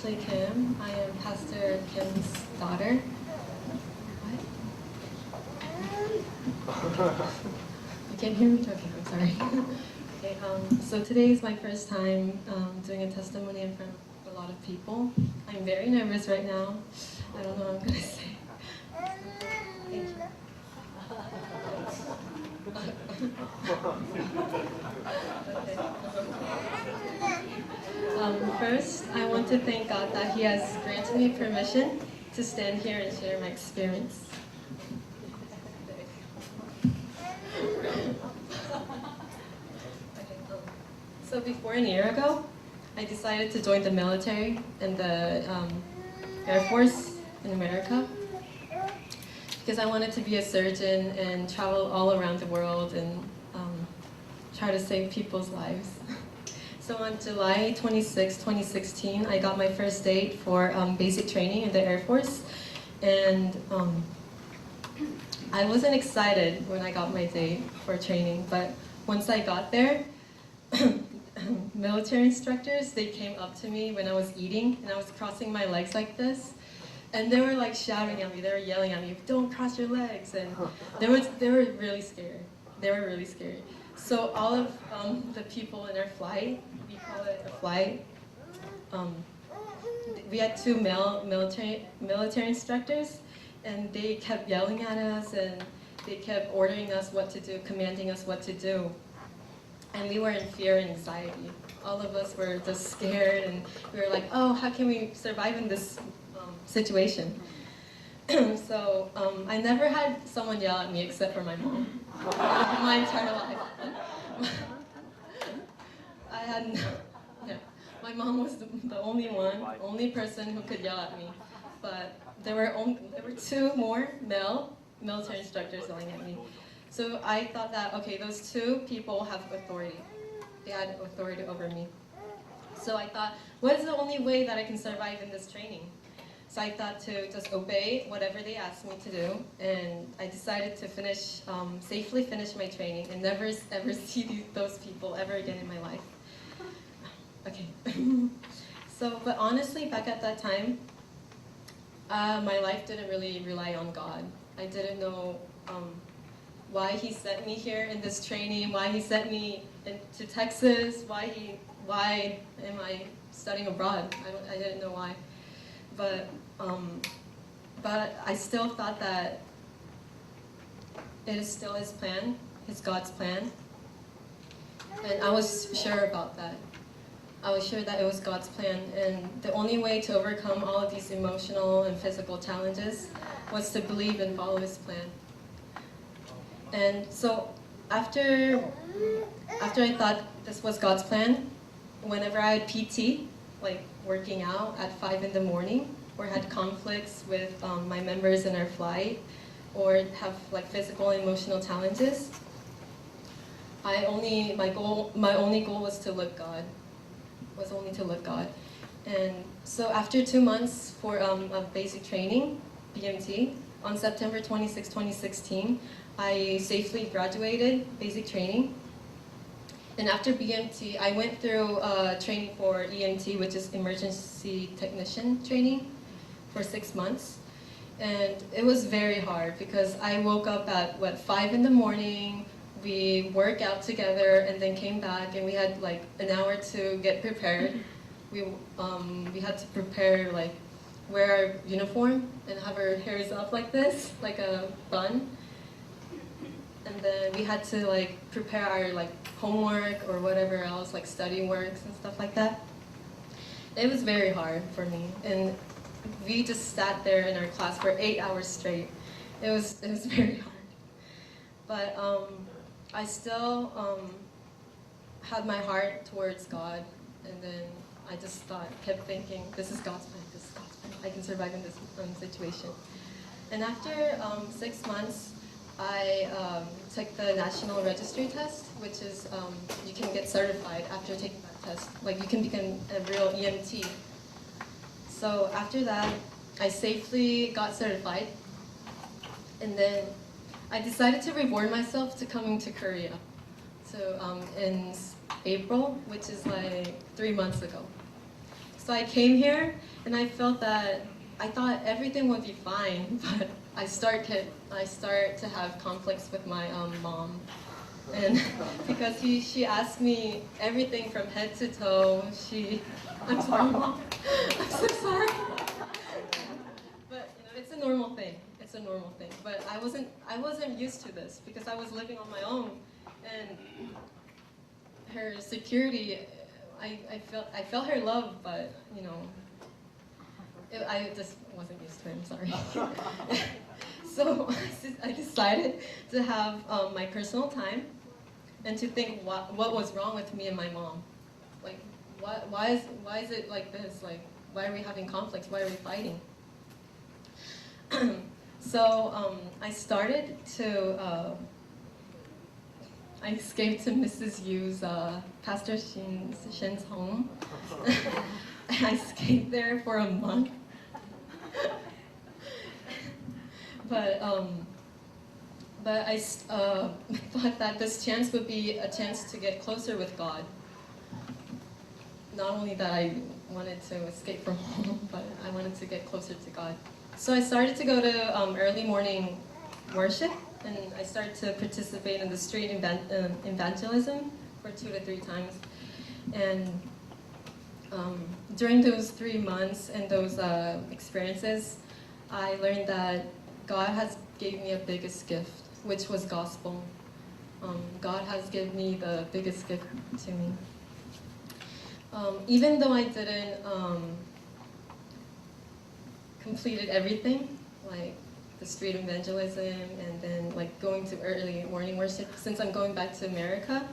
Ashley Kim. I am Pastor Kim's daughter. What? You can't hear me? Okay, I'm sorry. Okay, so today is my first time doing a testimony in front of a lot of people. I'm very nervous right now. I don't know what I'm going to say. Thank you. First, I want to thank God that He has granted me permission to stand here and share my experience. So before a year ago, I decided to join the military and the Air Force in America because I wanted to be a surgeon and travel all around the world and try to save people's lives. So on July 26, 2016, I got my first date for basic training in the Air Force, and I wasn't excited when I got my date for training, but once I got there, military instructors, they came up to me when I was eating, and I was crossing my legs like this, and they were like shouting at me, they were yelling at me, "Don't cross your legs," and they were really scared. They were really scared. So all of the people in our flight, we call it a flight, we had two male military instructors, and they kept yelling at us, and they kept ordering us what to do, commanding us what to do. And we were in fear and anxiety. All of us were just scared, and we were like, oh, how can we survive in this situation? So I never had someone yell at me except for my mom. My entire life. I had no, yeah. My mom was the only person who could yell at me. But there were two more male military instructors yelling at me. So I thought that, okay, those two people have authority. They had authority over me. So I thought, what is the only way that I can survive in this training? So I thought to just obey whatever they asked me to do, and I decided to safely finish my training and never ever see those people ever again in my life. Okay. So, but honestly, back at that time, my life didn't really rely on God. I didn't know why He sent me here in this training, why He sent me to Texas, why am I studying abroad? I didn't know why. But I still thought that it is still His plan, His God's plan. And I was sure about that. I was sure that it was God's plan, and the only way to overcome all of these emotional and physical challenges was to believe and follow His plan. And so after I thought this was God's plan, whenever I had PT, like working out at 5 in the morning, or had conflicts with my members in our flight, or have like physical and emotional challenges, my only goal was to love God. And so after 2 months of basic training, BMT, on September 26, 2016, I safely graduated basic training. And after BMT, I went through training for EMT, which is emergency technician training, for 6 months. And it was very hard because I woke up at 5 in the morning, we worked out together, and then came back, and we had like an hour to get prepared. We had to prepare, like wear our uniform and have our hairs up like this, like a bun. And then we had to like prepare our like homework or whatever else, like study works and stuff like that. It was very hard for me, and we just sat there in our class for 8 hours straight. It was very hard. But I still had my heart towards God, and then I just kept thinking, this is God's plan, this is God's plan. I can survive in this situation. And after 6 months, I took the national registry test, which is you can get certified after taking that test. Like you can become a real EMT. So after that, I safely got certified, and then I decided to reward myself to coming to Korea. So in April, which is like 3 months ago. So I came here, and I thought everything would be fine, but I start to have conflicts with my mom, and because she asked me everything from head to toe. I'm sorry, Mom. I'm so sorry. But it's a normal thing. It's a normal thing. But I wasn't used to this because I was living on my own, and her security. I felt her love, but I just wasn't used to it. I'm sorry. So I decided to have my personal time and to think what was wrong with me and my mom. Like, why is it like this? Like, why are we having conflicts? Why are we fighting? So I started to. I escaped to Mrs. Yu's, Pastor Shin's home. I escaped there for a month. But I thought that this chance would be a chance to get closer with God. Not only that I wanted to escape from home, but I wanted to get closer to God. So I started to go to early morning worship, and I started to participate in the street evangelism for 2 to 3 times. And during those 3 months and those experiences, I learned that God has gave me a biggest gift, which was gospel. God has given me the biggest gift to me. Even though I didn't completed everything, like the street evangelism and then like going to early morning worship, since I'm going back to America,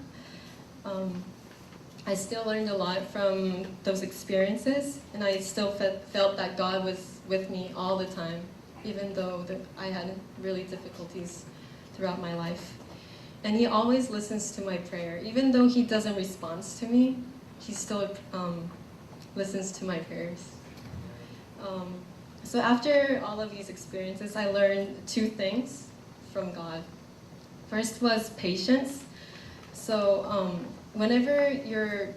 I still learned a lot from those experiences, and I still felt that God was with me all the time, even though I had really difficulties throughout my life. And He always listens to my prayer. Even though He doesn't respond to me, He still listens to my prayers. So after all of these experiences, I learned 2 things from God. First was patience. So whenever you're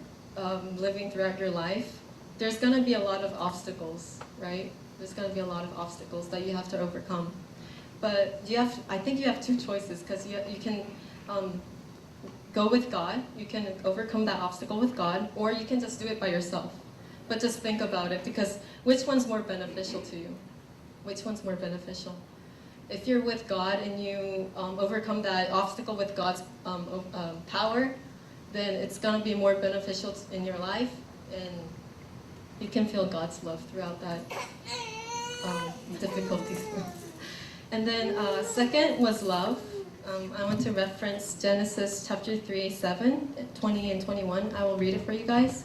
living throughout your life, there's going to be a lot of obstacles, right? There's going to be a lot of obstacles that you have to overcome. But I think you have 2 choices, because you can go with God. You can overcome that obstacle with God, or you can just do it by yourself. But just think about it, because which one's more beneficial to you? Which one's more beneficial? If you're with God and you overcome that obstacle with God's power, then it's going to be more beneficial in your life, and you can feel God's love throughout that difficulties. And then second was love. I want to reference Genesis chapter 3:7, 20 and 21. I will read it for you guys.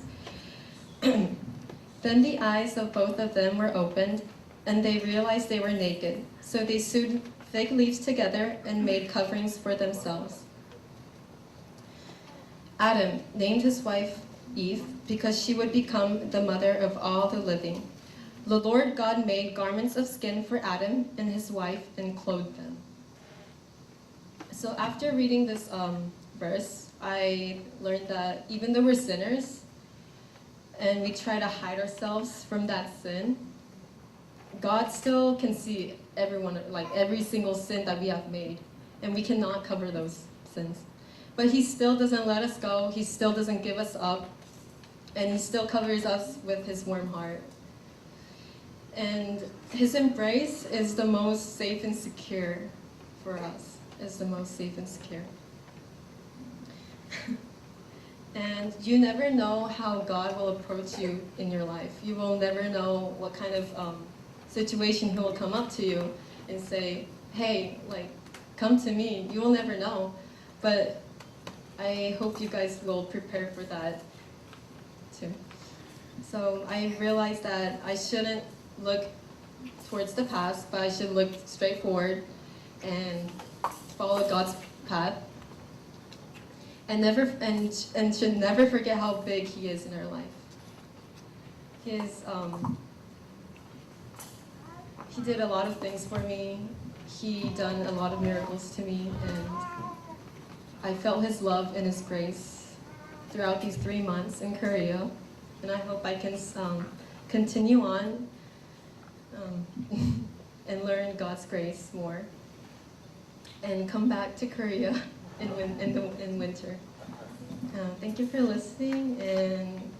Then the eyes of both of them were opened, and they realized they were naked. So they sewed fig leaves together and made coverings for themselves. Adam named his wife Eve because she would become the mother of all the living. The Lord God made garments of skin for Adam and his wife and clothed them. So after reading this verse, I learned that even though we're sinners, and we try to hide ourselves from that sin, God still can see everyone, like every single sin that we have made, and we cannot cover those sins. But He still doesn't let us go. He still doesn't give us up, and He still covers us with His warm heart. And His embrace is the most safe and secure for us. Is the most safe and secure. And you never know how God will approach you in your life. You will never know what kind of situation He will come up to you and say, hey, like, come to me. You will never know. But I hope you guys will prepare for that too. So I realized that I shouldn't look towards the past, but I should look straight forward and follow God's path. And should never forget how big He is in our life. He did a lot of things for me. He done a lot of miracles to me, and I felt His love and His grace throughout these 3 months in Korea. and I hope I can continue on and learn God's grace more, and come back to Korea in winter. Thank you for listening, and